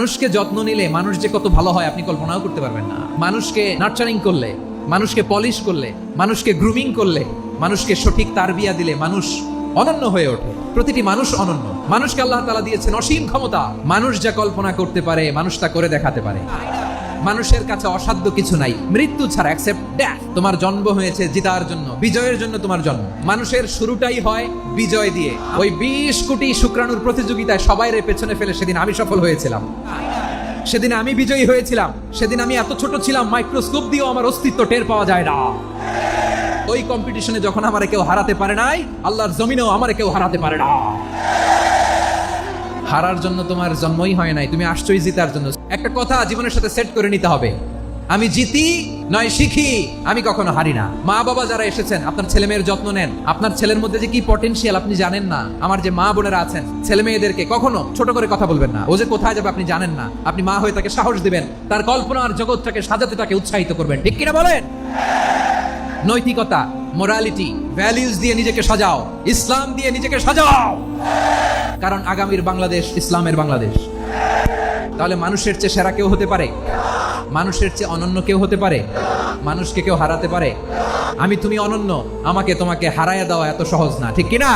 মানুষকে যত্ন নিলে মানুষ যে কত ভালো হয় আপনি কল্পনাও করতে পারবেন না। মানুষকে নার্চারিং করলে, মানুষকে পলিশ করলে, মানুষকে গ্রুমিং করলে, মানুষকে সঠিক তারবিয়া দিলে মানুষ অনন্য হয়ে ওঠে। প্রতিটি মানুষ অনন্য। মানুষকে আল্লাহ তাআলা দিয়েছেন অসীম ক্ষমতা। মানুষ যা কল্পনা করতে পারে মানুষ তা করে দেখাতে পারে। মানুষের কাছে অসাধ্য কিছু নাই, মৃত্যু ছাড়া, এক্সেপ্ট ডেথ। তোমার জন্ম হয়েছে জিতার জন্য, বিজয়ের জন্য তোমার জন্ম। মানুষের শুরুটাই হয় বিজয় দিয়ে। ওই 20 কোটি শুক্রাণুর প্রতিযোগিতায় সবাইরে পেছনে ফেলে সেদিন আমি সফল হয়েছিলাম, সেদিন আমি বিজয়ী হয়েছিলাম। সেদিন আমি এত ছোট ছিলাম, মাইক্রোস্কোপ দিয়েও আমার অস্তিত্ব টের পাওয়া যায় না। ওই কম্পিটিশনে যখন আমারে কেউ হারাতে পারে নাই, আল্লাহর জমিনেও আমারে কেউ হারাতে পারে না। হারার জন্য তোমার জন্মই হয় নাই, তুমি আসছোই জিতার জন্য। একটা কথা জীবনের সাথে সেট করে নিতে হবে, আমি জিতি নয় শিখি, আমি কখনো হারি না। মা বাবা যারা এসেছেন, আপনার ছেলে মেয়ের যত্ন নেন। আপনার ছেলের মধ্যে যে কি পটেনশিয়াল আপনি জানেন না। আমার যে মা বোনেরা আছেন, ছেলে মেয়েদেরকে কখনো ছোট করে কথা বলবেন না। ও যে কোথায় যাবে আপনি জানেন না। আপনি মা হয়ে তাকে সাহস দিবেন, তার কল্পনার জগৎটাকে সাজাতে তাকে উৎসাহিত করবেন। ঠিক কিনা বলেন? নৈতিকতা, মোরালিটি, ভ্যালিউজ দিয়ে নিজেকে সাজাও, ইসলাম দিয়ে নিজেকে সাজাও। কারণ আগামীর বাংলাদেশ ইসলামের বাংলাদেশ। তাহলে মানুষের চেয়ে সেরা কেউ হতে পারে? মানুষের চেয়ে অনন্য কেউ হতে পারে? মানুষকে কেউ হারাতে পারে? আমি তুমি অনন্য, আমাকে তোমাকে হারাইয়া দেওয়া এত সহজ না, ঠিক কিনা?